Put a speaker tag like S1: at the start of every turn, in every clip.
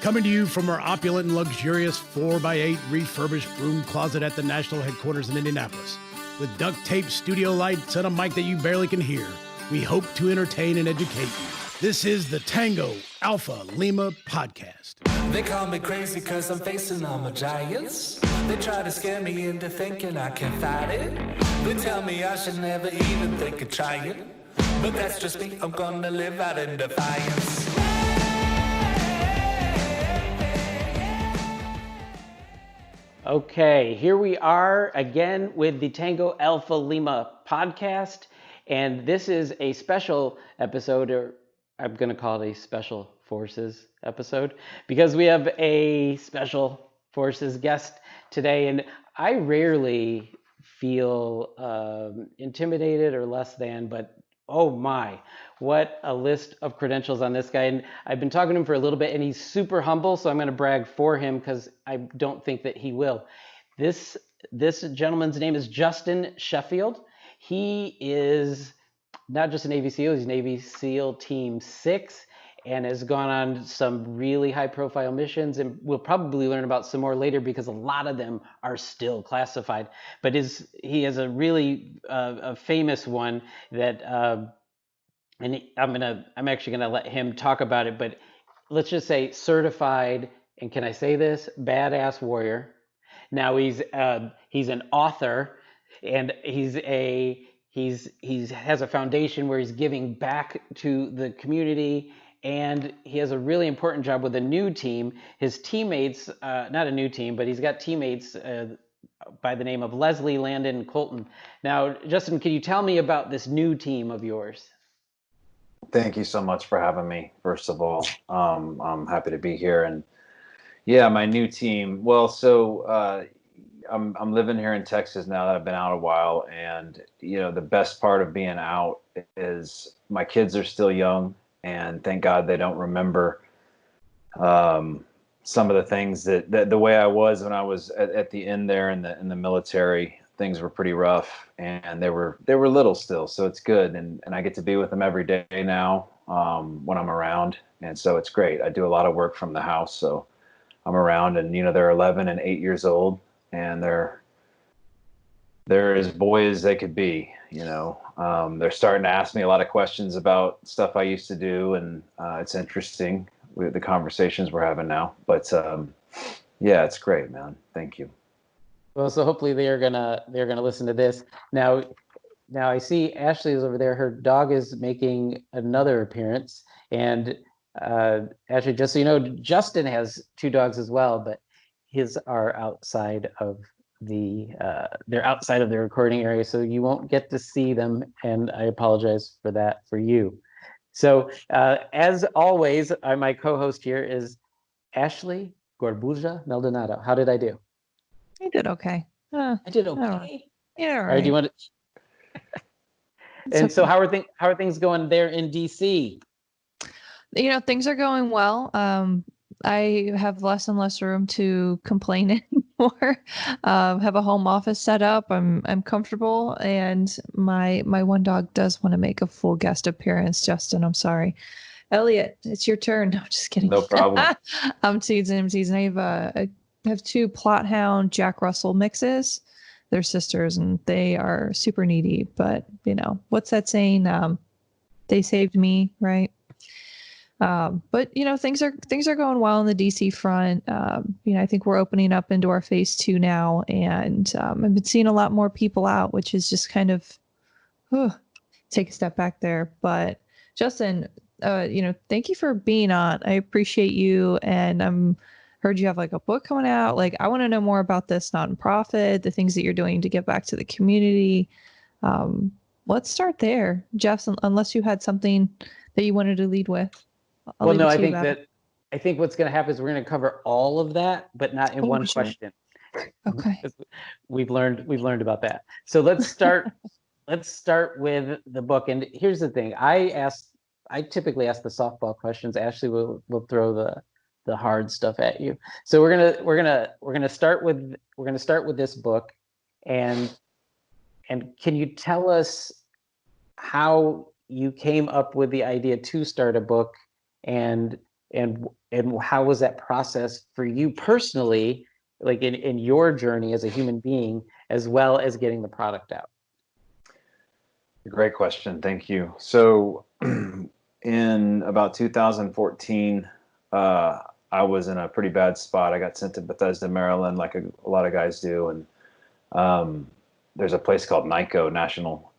S1: Coming to you from our opulent and luxurious 4x8 refurbished room closet at the national headquarters in Indianapolis. With duct tape studio lights and a mic that you barely can hear, we hope to entertain and educate you. This is the Tango Alpha Lima podcast.
S2: They call me crazy cause I'm facing all my giants. They try to scare me into thinking I can fight it. They tell me I should never even think of trying. But that's just me, I'm gonna live out in defiance.
S3: Okay, here we are again with the Tango Alpha Lima podcast, and this is a special episode, or I'm going to call it a Special Forces episode, because we have a Special Forces guest today, and I rarely feel intimidated or less than, but oh my, what a list of credentials on this guy. And I've been talking to him for a little bit and he's super humble. So I'm going to brag for him because I don't think that he will. This gentleman's name is Justin Sheffield. He is not just a Navy SEAL, he's Navy SEAL Team 6 and has gone on some really high profile missions. And we'll probably learn about some more later because a lot of them are still classified. But he has a really a famous one that, I'm actually gonna let him talk about it, but let's just say certified, and can I say this, badass warrior. Now he's an author, and he has a foundation where he's giving back to the community, and he has a really important job with a new team. His teammates, not a new team, but he's got teammates by the name of Leslie, Landon, and Colton. Now, Justin, can you tell me about this new team of yours?
S4: Thank you so much for having me. First of all, I'm happy to be here. And yeah, my new team. Well, so I'm living here in Texas now that I've been out a while. And, you know, the best part of being out is my kids are still young. And thank God they don't remember some of the things that the way I was when I was at the end there in the military. Things were pretty rough, and they were little still, so it's good. And I get to be with them every day now when I'm around, and so it's great. I do a lot of work from the house, so I'm around, and you know they're 11 and 8 years old, and they're as boy as they could be. You know, they're starting to ask me a lot of questions about stuff I used to do, and it's interesting with the conversations we're having now. But yeah, it's great, man. Thank you.
S3: Well, so hopefully they're gonna listen to this. Now I see Ashley is over there. Her dog is making another appearance, and Ashley, just so you know, Justin has 2 dogs as well, but his are outside of they're outside of the recording area, so you won't get to see them, and I apologize for that for you. So as always, my co-host here is Ashley Gorbuja Maldonado. How did I do?
S5: You did okay.
S3: I did okay.
S5: Yeah. All
S3: All
S5: right.
S3: right. Do you want to? And so, how are things going there in DC?
S5: You know, things are going well. I have less and less room to complain anymore. Have a home office set up. I'm comfortable, and my one dog does want to make a full guest appearance. Justin, I'm sorry. Elliot, it's your turn. No, I'm just kidding.
S4: No problem.
S5: I'm teasing. I have 2 Plot Hound Jack Russell mixes. They're sisters and they are super needy, but you know, what's that saying? They saved me, right? But you know, things are going well on the DC front. You know, I think we're opening up into our phase 2 now, and I've been seeing a lot more people out, which is just kind of take a step back there. But Justin, you know, thank you for being on. I appreciate you, and heard you have like a book coming out. Like, I want to know more about this nonprofit, the things that you're doing to give back to the community. Let's start there, Jeff, unless you had something that you wanted to lead with.
S3: Well, no, I think what's going to happen is we're going to cover all of that, but not in one question.
S5: Okay.
S3: We've learned about that. So let's start. Let's start with the book. And here's the thing: I typically ask the softball questions. Ashley will throw the hard stuff at you. So we're gonna start with this book, and can you tell us how you came up with the idea to start a book, and and how was that process for you personally, like in your journey as a human being, as well as getting the product out?
S4: Great question. Thank you. So in about 2014, I was in a pretty bad spot. I got sent to Bethesda, Maryland, like a lot of guys do. And there's a place called NICO, National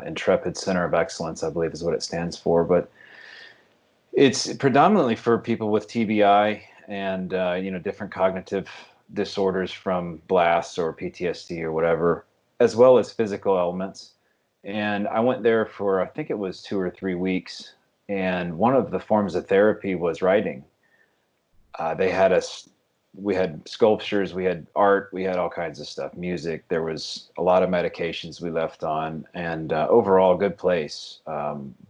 S4: Intrepid Center of Excellence, I believe is what it stands for. But it's predominantly for people with TBI and, different cognitive disorders from blasts or PTSD or whatever, as well as physical elements. And I went there for, I think it was 2 or 3 weeks. And one of the forms of therapy was writing. We had sculptures, we had art, we had all kinds of stuff, music. There was a lot of medications we left on, and overall, good place.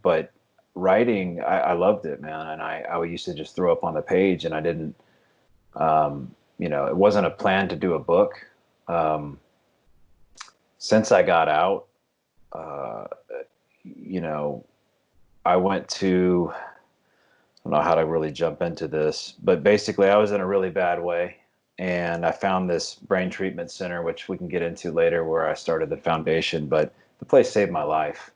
S4: But writing, I loved it, man. And I used to just throw up on the page, and I didn't, it wasn't a plan to do a book. Since I got out, I went to, I don't know how to really jump into this, but basically I was in a really bad way, and I found this brain treatment center, which we can get into later, where I started the foundation. But the place saved my life.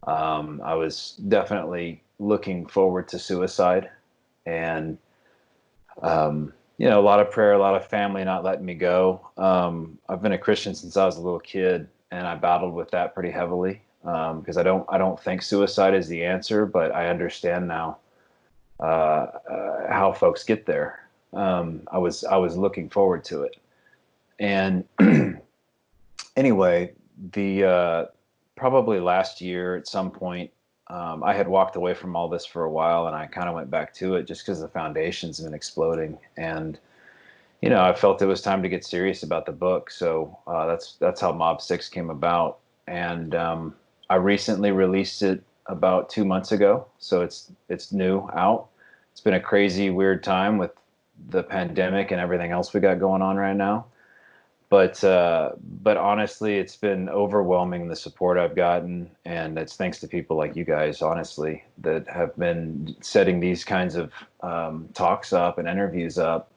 S4: I was definitely looking forward to suicide, and a lot of prayer, a lot of family not letting me go. I've been a Christian since I was a little kid, and I battled with that pretty heavily, because I don't think suicide is the answer, but I understand now how folks get there. I was looking forward to it, and anyway, the probably last year at some point, I had walked away from all this for a while, and I kind of went back to it just because the foundation's been exploding, and I felt it was time to get serious about the book. So that's how Mob 6 came about, and I recently released it about 2 months ago, so it's new out. It's been a crazy, weird time with the pandemic and everything else we got going on right now. But honestly, it's been overwhelming, the support I've gotten, and it's thanks to people like you guys, honestly, that have been setting these kinds of talks up and interviews up,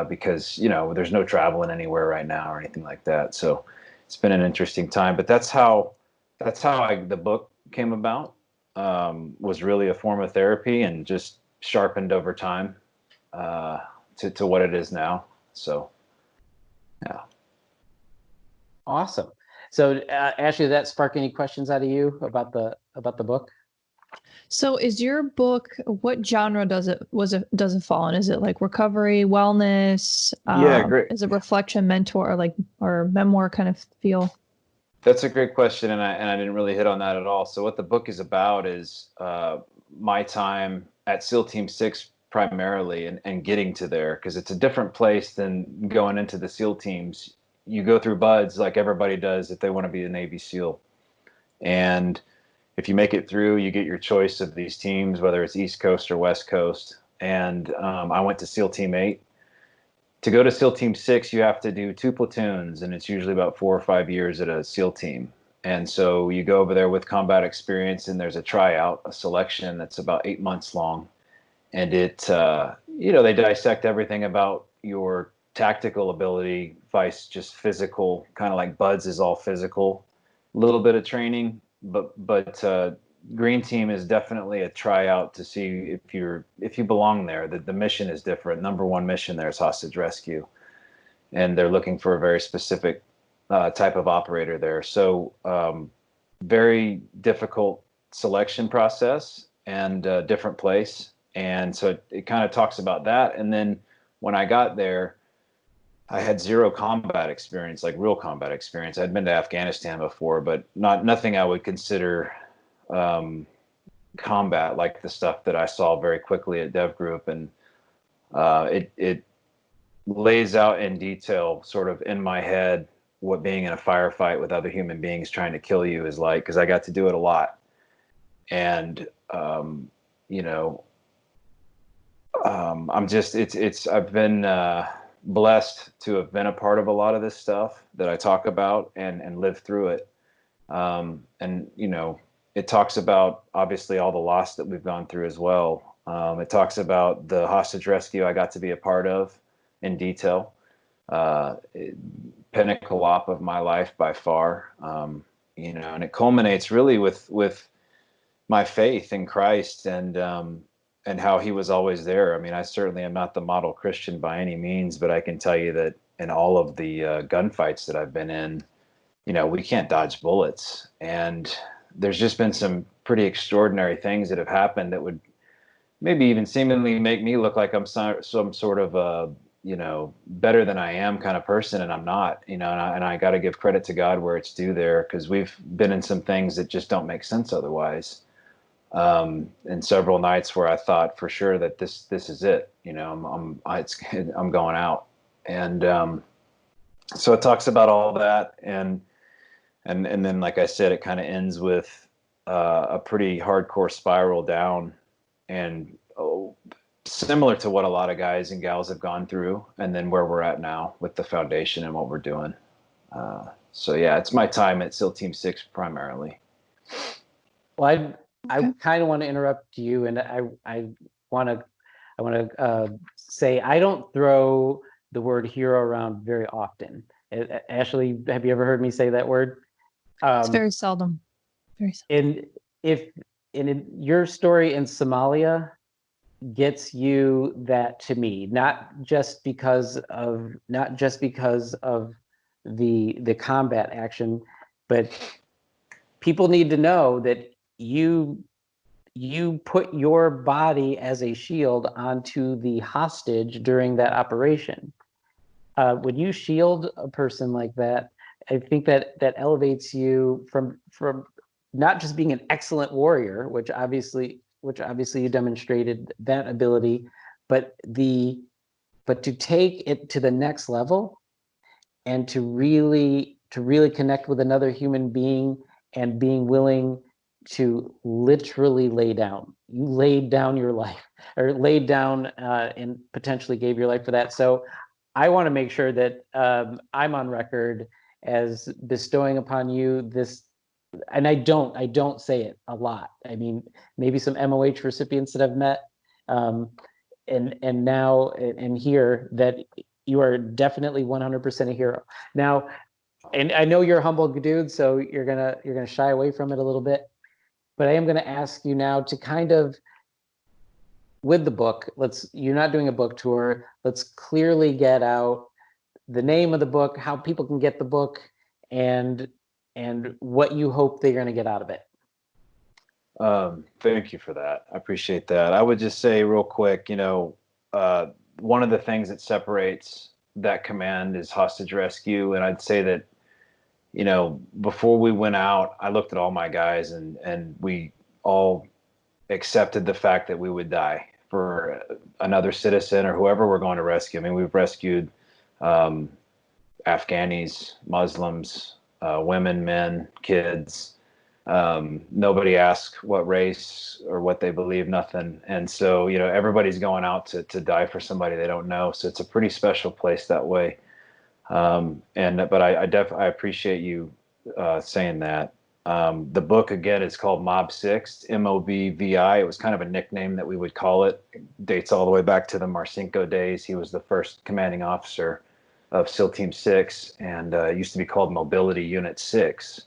S4: because there's no traveling anywhere right now or anything like that. So it's been an interesting time. But that's how the book came about. Was really a form of therapy, and just sharpened over time to what it is now. So yeah.
S3: Awesome. So Ashley, did that spark any questions out of you about the book?
S5: So is your book, what genre does it fall in? Is it like recovery, wellness?
S4: Yeah, great.
S5: Is it reflection, mentor, or memoir kind of feel?
S4: That's a great question, and I didn't really hit on that at all. So what the book is about is my time at SEAL Team 6 primarily, and getting to there, because it's a different place than going into the SEAL teams. You go through BUDS like everybody does if they want to be a Navy SEAL. And if you make it through, you get your choice of these teams, whether it's East Coast or West Coast. And I went to SEAL Team 8. To go to SEAL Team 6, you have to do 2 platoons, and it's usually about 4 or 5 years at a SEAL team. And so you go over there with combat experience, and there's a tryout, a selection that's about 8 months long. And they dissect everything about your tactical ability, vice just physical, kind of like BUDS is all physical, a little bit of training, but Green Team is definitely a tryout to see if you belong there. The mission is different. Number one mission there is hostage rescue, and they're looking for a very specific type of operator there. So very difficult selection process, and different place. And so it kind of talks about that. And then when I got there, I had zero combat experience, like real combat experience. I'd been to Afghanistan before, but nothing I would consider combat, like the stuff that I saw very quickly at Dev Group. And it lays out in detail, sort of in my head, what being in a firefight with other human beings trying to kill you is like, because I got to do it a lot. And I've been blessed to have been a part of a lot of this stuff that I talk about, and lived through it. And it talks about obviously all the loss that we've gone through as well. It talks about the hostage rescue I got to be a part of in detail. Pinnacle op of my life by far. And it culminates really with my faith in Christ and how he was always there. I mean, I certainly am not the model Christian by any means, but I can tell you that in all of the gunfights that I've been in, we can't dodge bullets. And there's just been some pretty extraordinary things that have happened that would maybe even seemingly make me look like I'm some sort of a, better than I am kind of person. And I'm not, and I got to give credit to God where it's due there, because we've been in some things that just don't make sense otherwise. And several nights where I thought for sure that this is it, I'm going out. And so it talks about all that. And then, like I said, it kind of ends with a pretty hardcore spiral down, and similar to what a lot of guys and gals have gone through, and then where we're at now with the foundation and what we're doing. So yeah, it's my time at SEAL Team 6 primarily.
S3: Well, I kind of want to interrupt you, and I want to say I don't throw the word hero around very often. Ashley, have you ever heard me say that word?
S5: It's very seldom. Very seldom.
S3: In your story in Somalia gets you that to me, not just because of the combat action, but people need to know that you put your body as a shield onto the hostage during that operation. When you shield a person like that, I think that elevates you from not just being an excellent warrior, which obviously you demonstrated that ability, but to take it to the next level and to really connect with another human being and being willing to literally lay down. You laid down your life, or laid down and potentially gave your life for that. So I want to make sure that I'm on record as bestowing upon you this, and I don't say it a lot. I mean, maybe some MOH recipients that I've met, and now and here, that you are definitely 100% a hero. Now, and I know you're a humble dude, so you're gonna shy away from it a little bit, but I am gonna ask you now to kind of, with the book, you're not doing a book tour. Let's clearly get out the name of the book, how people can get the book, and what you hope they're going to get out of it.
S4: Thank you for that. I appreciate that. I would just say real quick, one of the things that separates that command is hostage rescue. And I'd say that, before we went out, I looked at all my guys and we all accepted the fact that we would die for another citizen or whoever we're going to rescue. I mean, we've rescued Afghanis, Muslims, women, men, kids. Nobody asks what race or what they believe, nothing. And so, everybody's going out to die for somebody they don't know. So it's a pretty special place that way. But I appreciate you saying that. The book, again, is called Mob 6, MOBVI. It was kind of a nickname that we would call it. It dates all the way back to the Marcinko days. He was the first commanding officer of SEAL Team 6, and it used to be called Mobility Unit 6.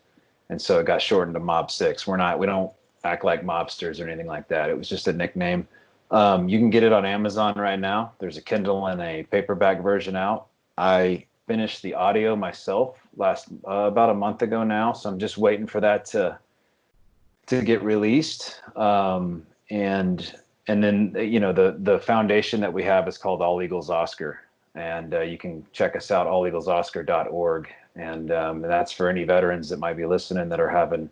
S4: And so it got shortened to Mob 6. We don't act like mobsters or anything like that. It was just a nickname. You can get it on Amazon right now. There's a Kindle and a paperback version out. I finished the audio myself about a month ago now, so I'm just waiting for that to get released. And then the foundation that we have is called All Eagles Oscar, and you can check us out, alleaglesoscar.org, and that's for any veterans that might be listening that are having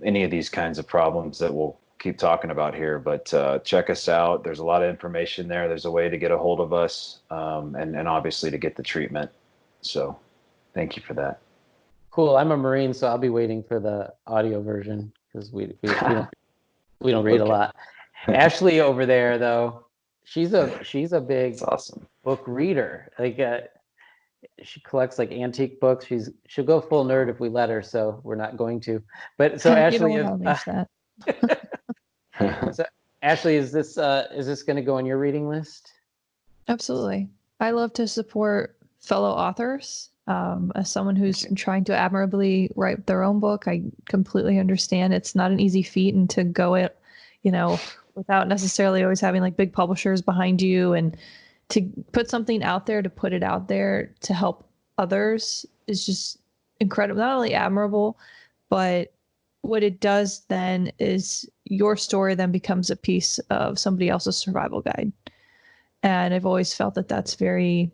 S4: any of these kinds of problems that we'll keep talking about here. But check us out. There's a lot of information there. There's a way to get a hold of us, and obviously to get the treatment. So thank you for that.
S3: Cool. I'm a Marine, so I'll be waiting for the audio version, because we don't read a lot. Ashley over there, though, she's a big
S4: awesome
S3: book reader. Like she collects like antique books. She'll go full nerd if we let her, so we're not going to. But so Ashley,
S5: you don't want to that.
S3: Ashley, is this going to go on your reading list?
S5: Absolutely. I love to support fellow authors. As someone who's trying to admirably write their own book, I completely understand it's not an easy feat, and to go it, without necessarily always having like big publishers behind you, and to put something out there, to put it out there to help others is just incredible. Not only admirable, but what it does then is your story then becomes a piece of somebody else's survival guide. And I've always felt that that's very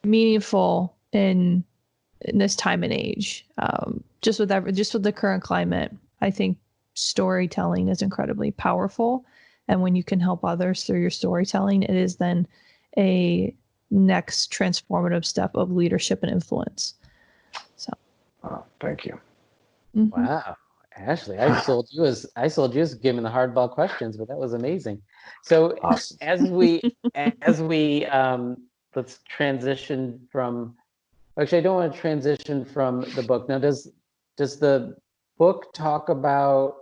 S5: meaningful in this time and age. Just with the current climate, I think storytelling is incredibly powerful. And when you can help others through your storytelling, it is then a next transformative step of leadership and influence. So,
S4: thank you.
S5: Mm-hmm.
S3: Wow, Ashley, I sold you as giving the hardball questions, but that was amazing. So
S4: Awesome.
S3: as we let's transition from. Actually, I don't want to transition from the book. Now, does the book talk about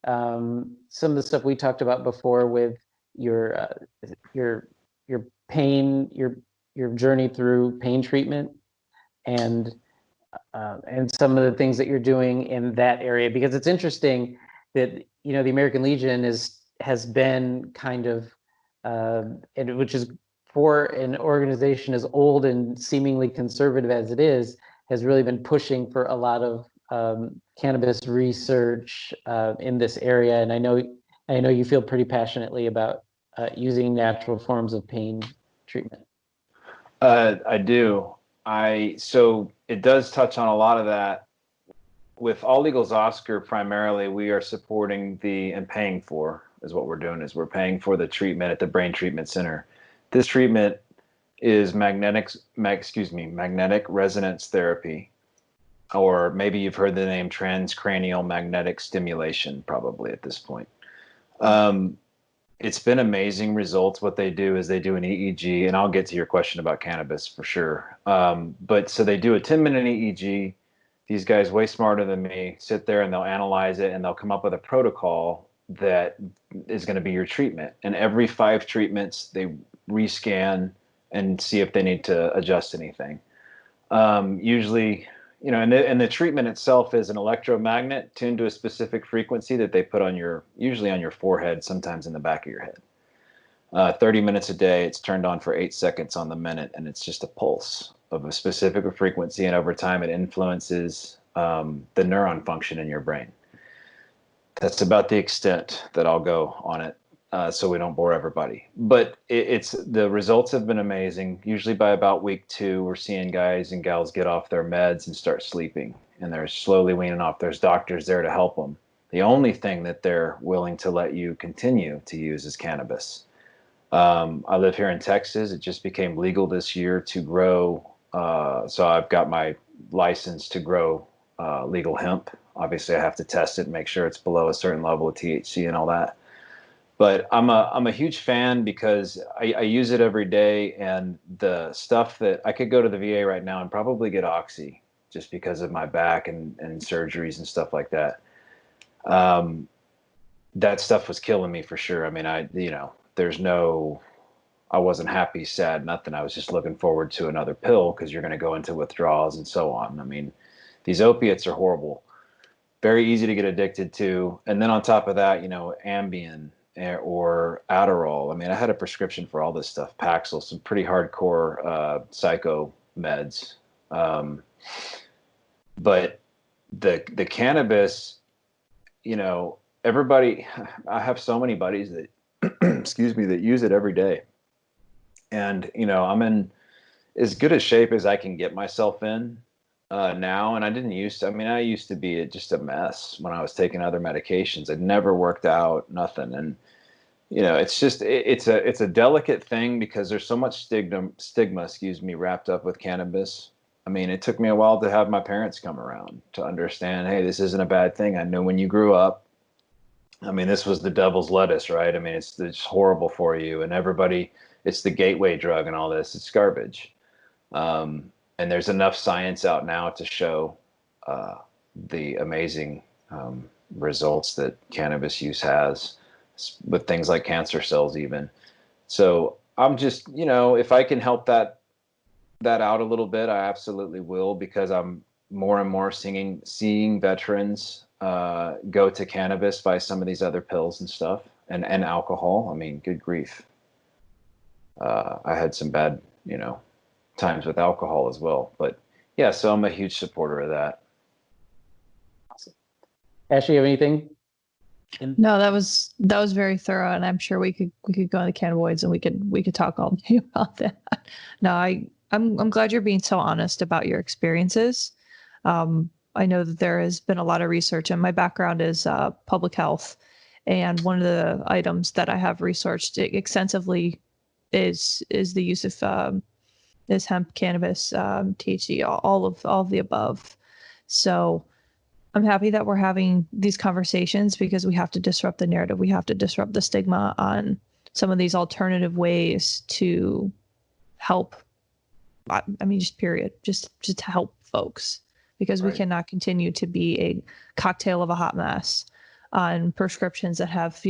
S3: some of the stuff we talked about before with your pain, your journey through pain treatment, and some of the things that you're doing in that area? Because it's interesting that the American Legion has been kind of, and which is for an organization as old and seemingly conservative as it is, has really been pushing for a lot of cannabis research in this area. And I know you feel pretty passionately about using natural forms of pain treatment.
S4: I do. So it does touch on a lot of that. With All Eagles Oscar, primarily, we are supporting and paying for, is what we're doing, is we're paying for the treatment at the Brain Treatment Center. This treatment is magnetic resonance therapy, or maybe you've heard the name transcranial magnetic stimulation, probably at this point. It's been amazing results. What they do is they do an EEG, and I'll get to your question about cannabis for sure. But so they do a 10-minute EEG. These guys, way smarter than me, sit there and they'll analyze it, and they'll come up with a protocol that is going to be your treatment. And every 5 treatments, they rescan and see if they need to adjust anything. Usually, and the treatment itself is an electromagnet tuned to a specific frequency that they put usually on your forehead, sometimes in the back of your head. 30 minutes a day, it's turned on for 8 seconds on the minute, and it's just a pulse of a specific frequency, and over time it influences the neuron function in your brain. That's about the extent that I'll go on it, so we don't bore everybody. But the results have been amazing. Usually by about week 2, we're seeing guys and gals get off their meds and start sleeping, and they're slowly weaning off. There's doctors there to help them. The only thing that they're willing to let you continue to use is cannabis. I live here in Texas. It just became legal this year to grow. So I've got my license to grow legal hemp. Obviously, I have to test it and make sure it's below a certain level of THC and all that. But I'm a huge fan because I use it every day, and the stuff that I could go to the VA right now and probably get Oxy just because of my back and surgeries and stuff like that. That stuff was killing me for sure. I mean, I wasn't happy, sad, nothing. I was just looking forward to another pill because you're going to go into withdrawals and so on. I mean, these opiates are horrible, very easy to get addicted to. And then on top of that, Ambien or Adderall. I mean, I had a prescription for all this stuff, Paxil, some pretty hardcore psycho meds. But the cannabis, everybody, I have so many buddies that, that use it every day. And, I'm in as good a shape as I can get myself in now. And I didn't used to, I used to be just a mess when I was taking other medications. It never worked out, nothing. And, it's just, it's a delicate thing because there's so much stigma, wrapped up with cannabis. I mean, it took me a while to have my parents come around to understand, hey, this isn't a bad thing. I know when you grew up, this was the devil's lettuce, right? It's horrible for you, and everybody, it's the gateway drug and all this. It's garbage. And there's enough science out now to show the amazing results that cannabis use has. with things like cancer cells even. So I'm just, if I can help that out a little bit, I absolutely will, because I'm more and more seeing veterans go to cannabis by some of these other pills and stuff, and alcohol. I mean, good grief. I had some bad, times with alcohol as well. But yeah, so I'm a huge supporter of that.
S3: Ashley, you have anything?
S5: No, that was very thorough, and I'm sure we could go on the cannabinoids and we could talk all day about that. No, I'm glad you're being so honest about your experiences. I know that there has been a lot of research, and my background is public health, and one of the items that I have researched extensively is the use of is hemp, cannabis, THC, all of the above. So I'm happy that we're having these conversations, because we have to disrupt the narrative. We have to disrupt the stigma on some of these alternative ways to help. I mean, just period, just to help folks, because we cannot continue to be a cocktail of a hot mess on prescriptions that have,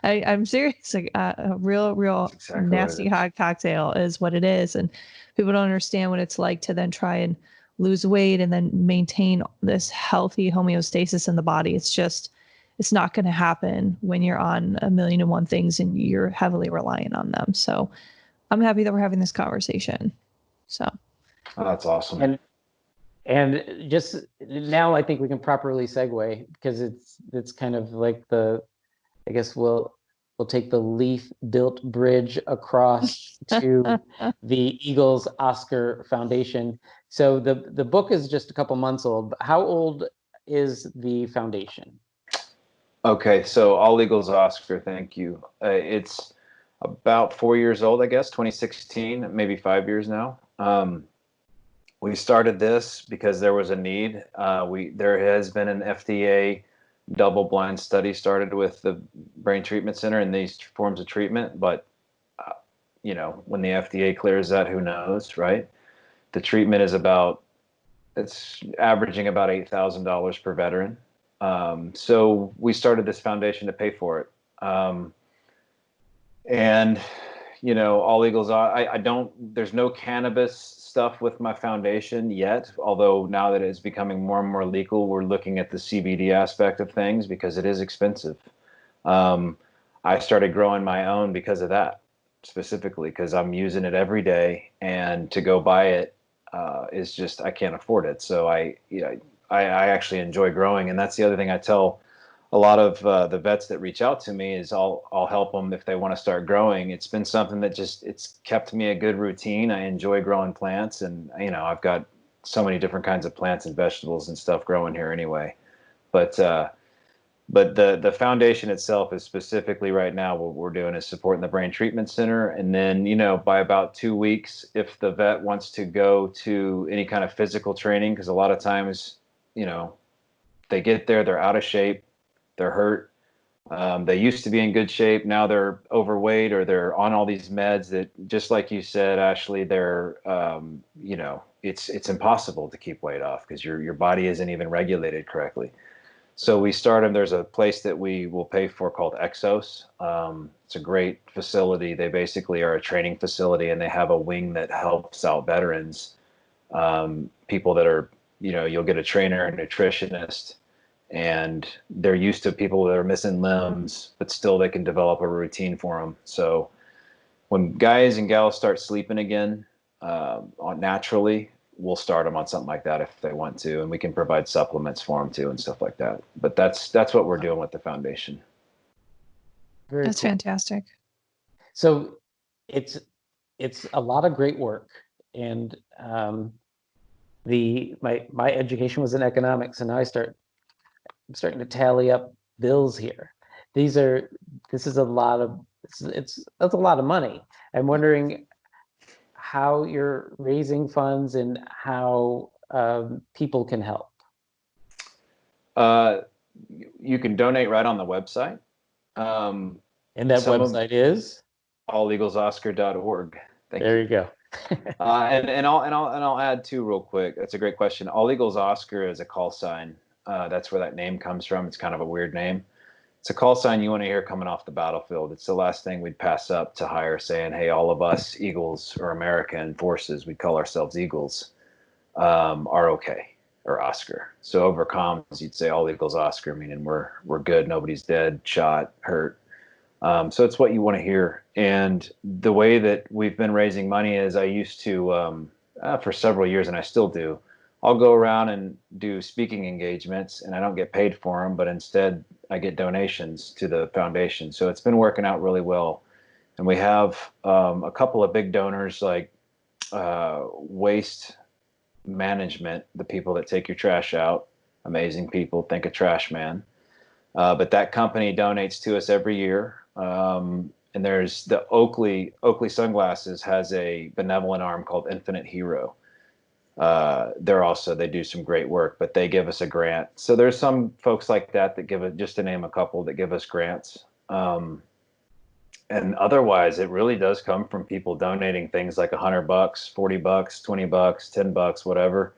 S5: I'm serious, like a real
S4: exactly
S5: nasty hot cocktail is what it is. And people don't understand what it's like to then try and lose weight and then maintain this healthy homeostasis in the body. It's not going to happen when you're on a million and one things and you're heavily reliant on them. So I'm happy that we're having this conversation. So
S4: that's awesome.
S3: And just now, I think we can properly segue, because it's kind of like I guess we'll take the leaf-built bridge across to the Eagles Oscar Foundation. So the book is just a couple months old, but how old is the foundation?
S4: Okay, so All Eagles Oscar, thank you. It's about 4 years old, I guess, 2016, maybe 5 years now. We started this because there was a need. There has been an FDA double-blind study started with the Brain Treatment Center and these forms of treatment, but when the FDA clears that, who knows, right? The treatment is it's averaging about $8,000 per veteran. So we started this foundation to pay for it. And All Eagles, there's no cannabis stuff with my foundation yet, although now that it's becoming more and more legal, we're looking at the CBD aspect of things, because it is expensive. I started growing my own because of that, specifically because I'm using it every day, and to go buy it is just, I can't afford it. So I actually enjoy growing, and that's the other thing I tell a lot of the vets that reach out to me is I'll help them if they want to start growing. It's been something that it's kept me a good routine. I enjoy growing plants, and I've got so many different kinds of plants and vegetables and stuff growing here anyway. But the foundation itself is specifically right now what we're doing is supporting the Brain Treatment Center, and then by about 2 weeks, if the vet wants to go to any kind of physical training, because a lot of times they get there, they're out of shape. They're hurt. They used to be in good shape. Now they're overweight, or they're on all these meds that, just like you said, Ashley, they're, it's impossible to keep weight off because your body isn't even regulated correctly. So we started, there's a place that we will pay for called Exos. It's a great facility. They basically are a training facility, and they have a wing that helps out veterans. People that are, you'll get a trainer, a nutritionist, and they're used to people that are missing limbs, but still they can develop a routine for them. So when guys and gals start sleeping again, naturally, we'll start them on something like that if they want to, and we can provide supplements for them too and stuff like that. But that's what we're doing with the foundation.
S5: That's cool. Fantastic.
S3: So it's a lot of great work, and my education was in economics, and now I'm starting to tally up bills here. This is a lot of that's a lot of money. I'm wondering how you're raising funds and how people can help.
S4: You can donate right on the website.
S3: And that website is
S4: alleaglesoscar.org.
S3: There you go.
S4: And I'll add too real quick. That's a great question. All Eagles Oscar is a call sign. That's where that name comes from. It's kind of a weird name. it's a call sign you want to hear coming off the battlefield. It's the last thing we'd pass up to hire, saying, hey, all of us Eagles or American forces, we call ourselves Eagles, are okay, or Oscar. So over comms, you'd say all Eagles Oscar, meaning we're good, nobody's dead, shot, hurt. So it's what you want to hear. And the way that we've been raising money is I used to, for several years, and I still do, I'll go around and do speaking engagements, and I don't get paid for them, but instead I get donations to the foundation. So it's been working out really well. And we have a couple of big donors like Waste Management, the people that take your trash out, amazing people, think a trash man. But that company donates to us every year. And there's the Oakley Sunglasses has a benevolent arm called Infinite Hero. They do some great work, but they give us a grant. So there's some folks like that give it, just to name a couple, that give us grants. And otherwise it really does come from people donating things like $100, $40, $20, $10, whatever.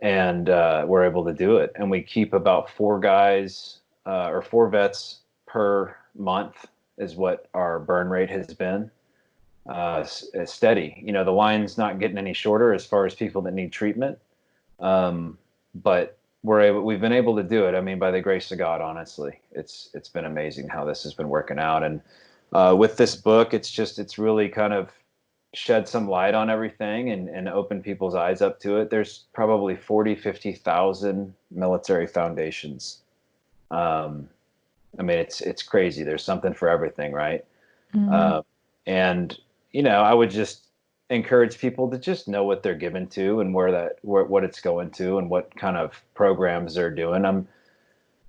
S4: And we're able to do it. And we keep about 4 guys or 4 vets per month is what our burn rate has been. Steady. The line's not getting any shorter as far as people that need treatment. But we've been able to do it. I mean, by the grace of God, honestly, it's been amazing how this has been working out. And with this book, it's really kind of shed some light on everything and open people's eyes up to it. There's probably 50,000 military foundations. I mean, it's crazy. There's something for everything, right?
S5: Mhm.
S4: And I would just encourage people to just know what they're given to and what it's going to and what kind of programs they're doing.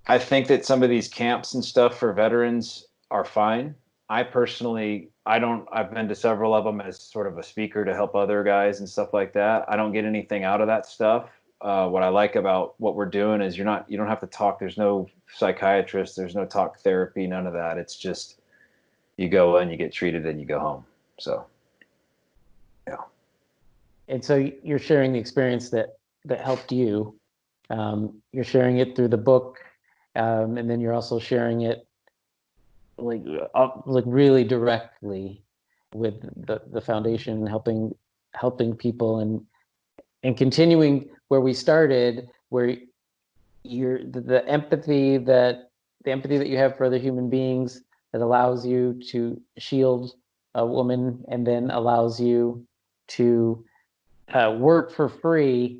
S4: I think that some of these camps and stuff for veterans are fine. I personally, I've been to several of them as sort of a speaker to help other guys and stuff like that. I don't get anything out of that stuff. What I like about what we're doing is you don't have to talk. There's no psychiatrist. There's no talk therapy, none of that. It's just, you go in, you get treated, and you go home. So, yeah.
S3: And so you're sharing the experience that helped you. You're sharing it through the book, and then you're also sharing it like really directly with the foundation, helping people and continuing where we started, where you're the empathy that you have for other human beings that allows you to shield a woman and then allows you to work for free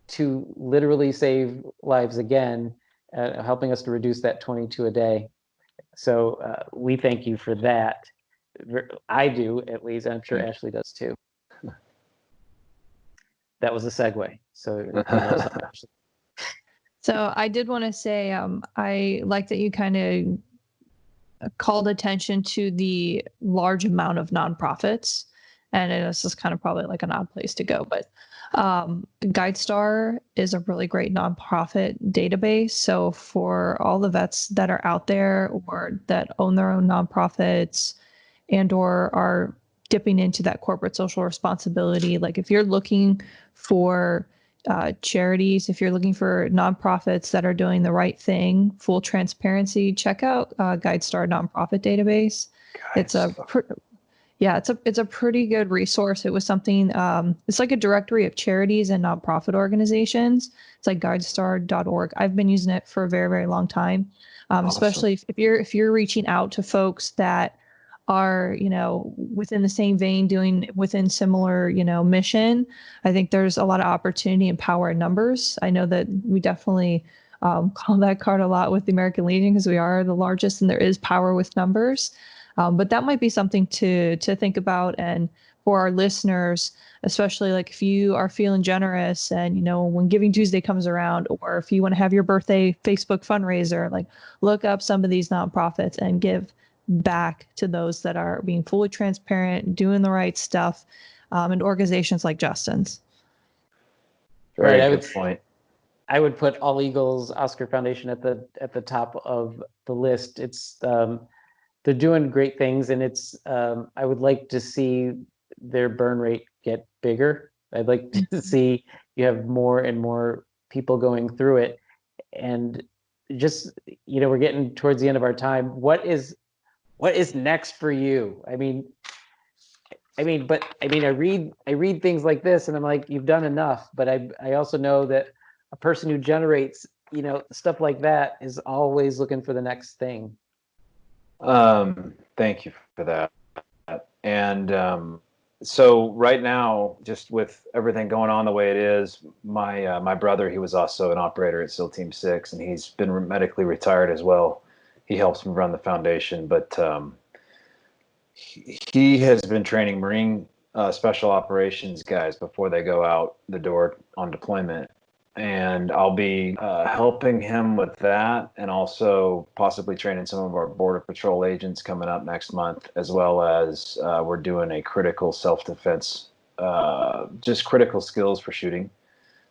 S3: to literally save lives again, helping us to reduce that 22 a day. So we thank you for that. I do, at least. I'm sure Ashley does too. That was a segue. So
S5: So I did want to say, I like that you kind of called attention to the large amount of nonprofits, and this is kind of probably like an odd place to go, but GuideStar is a really great nonprofit database. So for all the vets that are out there or that own their own nonprofits and or are dipping into that corporate social responsibility, like if you're looking for charities, if you're looking for nonprofits that are doing the right thing, full transparency, check out GuideStar nonprofit database. It's a it's a pretty good resource. It was something, it's like a directory of charities and nonprofit organizations. It's like guidestar.org. I've been using it for a very, very long time.
S4: Awesome.
S5: Especially if you're reaching out to folks that are, within the same vein, doing within similar, mission. I think there's a lot of opportunity and power in numbers. I know that we definitely call that card a lot with the American Legion because we are the largest and there is power with numbers. But that might be something to think about. And for our listeners, especially like if you are feeling generous and, when Giving Tuesday comes around, or if you want to have your birthday Facebook fundraiser, like look up some of these nonprofits and give back to those that are being fully transparent, doing the right stuff, and organizations like Justin's.
S4: Very good point.
S3: I would put All Eagles Oscar Foundation at the top of the list. It's they're doing great things, and it's I would like to see their burn rate get bigger. I'd like to see you have more and more people going through it, and just, we're getting towards the end of our time. What is next for you? I read things like this and I'm like, you've done enough, but I also know that a person who generates, stuff like that is always looking for the next thing.
S4: Thank you for that. And so right now, just with everything going on the way it is, my brother, he was also an operator at SEAL Team 6, and he's been medically retired as well. He helps me run the foundation, but he has been training Marine special operations guys before they go out the door on deployment. And I'll be helping him with that, and also possibly training some of our Border Patrol agents coming up next month, as well as we're doing a critical self-defense, just critical skills for shooting.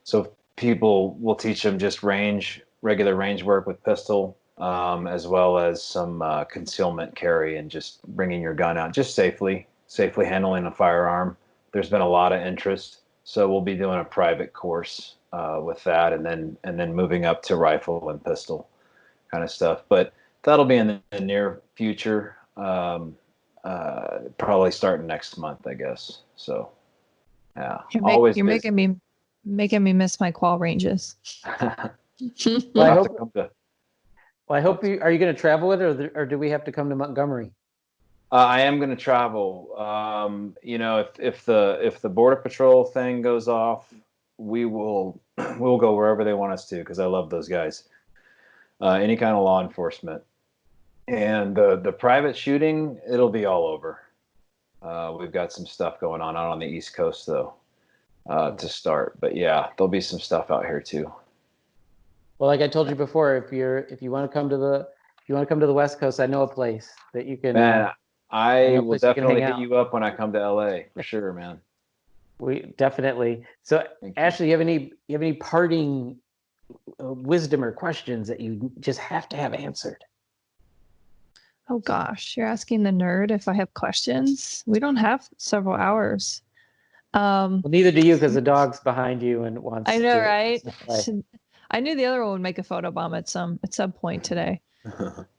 S4: So people will teach them just regular range work with pistol, as well as some concealment carry and just bringing your gun out just safely handling a firearm. There's been a lot of interest, so we'll be doing a private course with that, and then moving up to rifle and pistol kind of stuff. But that'll be in the near future, probably starting next month, I guess. So yeah,
S5: You're making me miss my qual ranges.
S3: Well, I hope you are you going to travel with it, or do we have to come to Montgomery?
S4: I am going to travel. If the Border Patrol thing goes off, we'll go wherever they want us to, because I love those guys. Any kind of law enforcement, and the private shooting, it'll be all over. We've got some stuff going on out on the East Coast though, to start. But yeah, there'll be some stuff out here too.
S3: Well, like I told you before, if you want to come to the West Coast, I know a place that you can.
S4: Man, I will definitely hit you up when I come to LA for sure, man.
S3: We definitely. So, Ashley, you have any parting wisdom or questions that you just have to have answered?
S5: Oh gosh, you're asking the nerd if I have questions. We don't have several hours.
S3: Well, neither do you, because the dog's behind you and wants.
S5: I know,
S3: to
S5: right?
S3: play.
S5: I knew the other one would make a photobomb at some point today.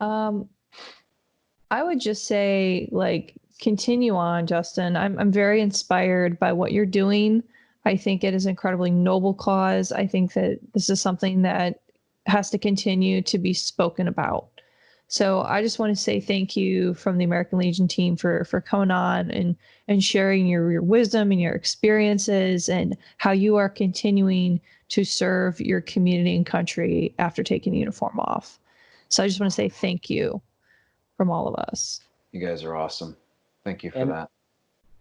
S5: I would just say, like, continue on, Justin. I'm very inspired by what you're doing. I think it is an incredibly noble cause. I think that this is something that has to continue to be spoken about. So I just want to say thank you from the American Legion team for coming on and sharing your wisdom and your experiences and how you are continuing to serve your community and country after taking the uniform off. So I just want to say thank you from all of us.
S4: You guys are awesome. Thank you for that.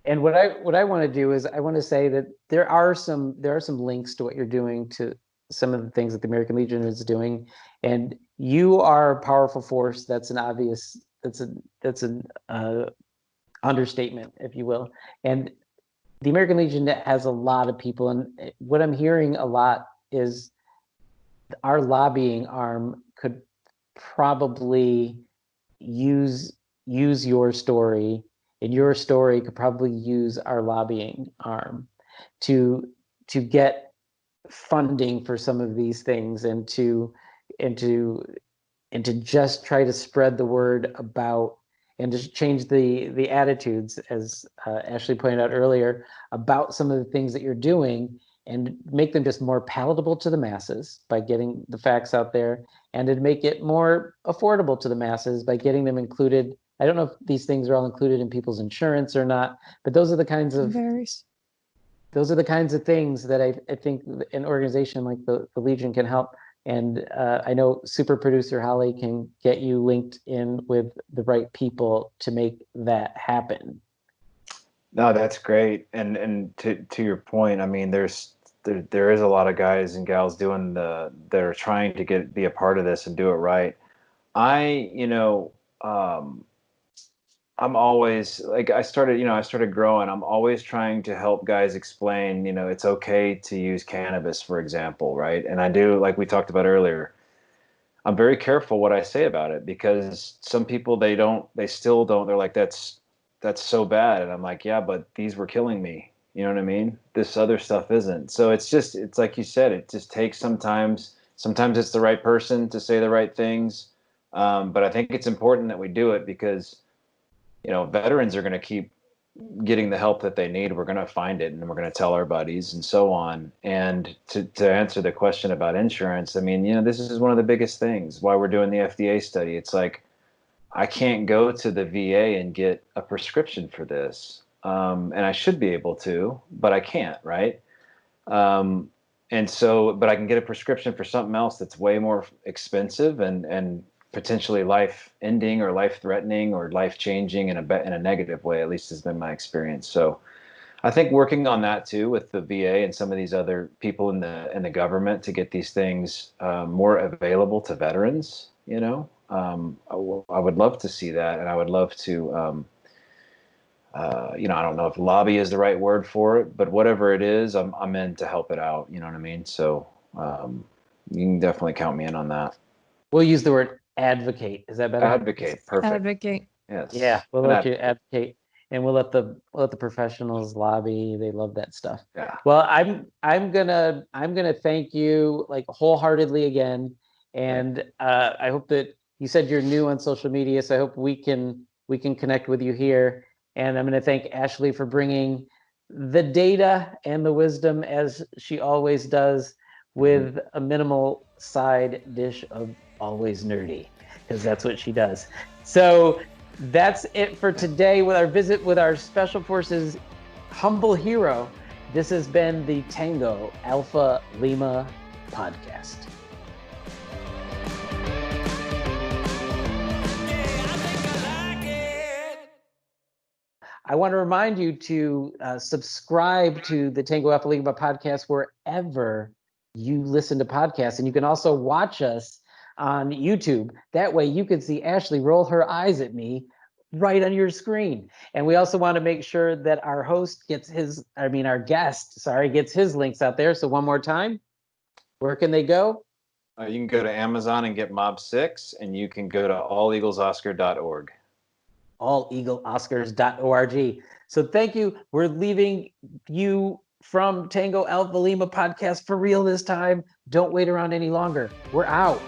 S3: And what I want to do is I want to say that there are some links to what you're doing, to some of the things that the American Legion is doing, and you are a powerful force. That's an understatement, if you will. And the American Legion has a lot of people, and what I'm hearing a lot is our lobbying arm could probably use your story, and your story could probably use our lobbying arm to get funding for some of these things, and to just try to spread the word about, and to change the attitudes, as Ashley pointed out earlier, about some of the things that you're doing, and make them just more palatable to the masses by getting the facts out there, and to make it more affordable to the masses by getting them included. I don't know if these things are all included in people's insurance or not, but those are the kinds of things that I think an organization like the Legion can help. And I know super producer Holly can get you linked in with the right people to make that happen.
S4: No, that's great. And to your point, I mean, there is a lot of guys and gals doing that are trying to be a part of this and do it right. I'm always, like, I started growing. I'm always trying to help guys explain, it's okay to use cannabis, for example, right? And I do, like we talked about earlier, I'm very careful what I say about it, because some people, they still don't, they're like, that's so bad. And I'm like, yeah, but these were killing me. You know what I mean? This other stuff isn't. So it's like you said, it just takes sometimes Sometimes it's the right person to say the right things. But I think it's important that we do it because, veterans are going to keep getting the help that they need. We're going to find it and we're going to tell our buddies and so on. And to answer the question about insurance, I mean, this is one of the biggest things why we're doing the FDA study. It's like, I can't go to the VA and get a prescription for this. And I should be able to, but I can't, right? And so, but I can get a prescription for something else that's way more expensive and potentially life-ending or life-threatening or life-changing in a negative way. At least has been my experience. So, I think working on that too with the VA and some of these other people in the government to get these things more available to veterans. I would love to see that, and I would love to. I don't know if lobby is the right word for it, but whatever it is, I'm in to help it out. You know what I mean? So you can definitely count me in on that.
S3: We'll use the word advocate. Is that better?
S4: Advocate, perfect.
S5: Advocate.
S4: Yes.
S3: Yeah, we'll let you advocate, and we'll let the professionals lobby. They love that stuff.
S4: Yeah.
S3: Well, I'm gonna thank you like wholeheartedly again, and I hope that you said you're new on social media, so I hope we can connect with you here. And I'm going to thank Ashley for bringing the data and the wisdom, as she always does, with a minimal side dish of always nerdy, because that's what she does. So that's it for today with our visit with our Special Forces humble hero. This has been the Tango Alpha Lima podcast. I want to remind you to subscribe to the Tango Alpha Lima podcast wherever you listen to podcasts. And you can also watch us on YouTube. That way you can see Ashley roll her eyes at me right on your screen. And we also want to make sure that our host gets our guest, gets his links out there. So one more time, where can they go?
S4: You can go to Amazon and get Mob 6, and you can go to alleaglesoscar.org.
S3: alleaglesoscars.org. So thank you. We're leaving you from Tango Alpha Lima podcast for real this time. Don't wait around any longer. We're out.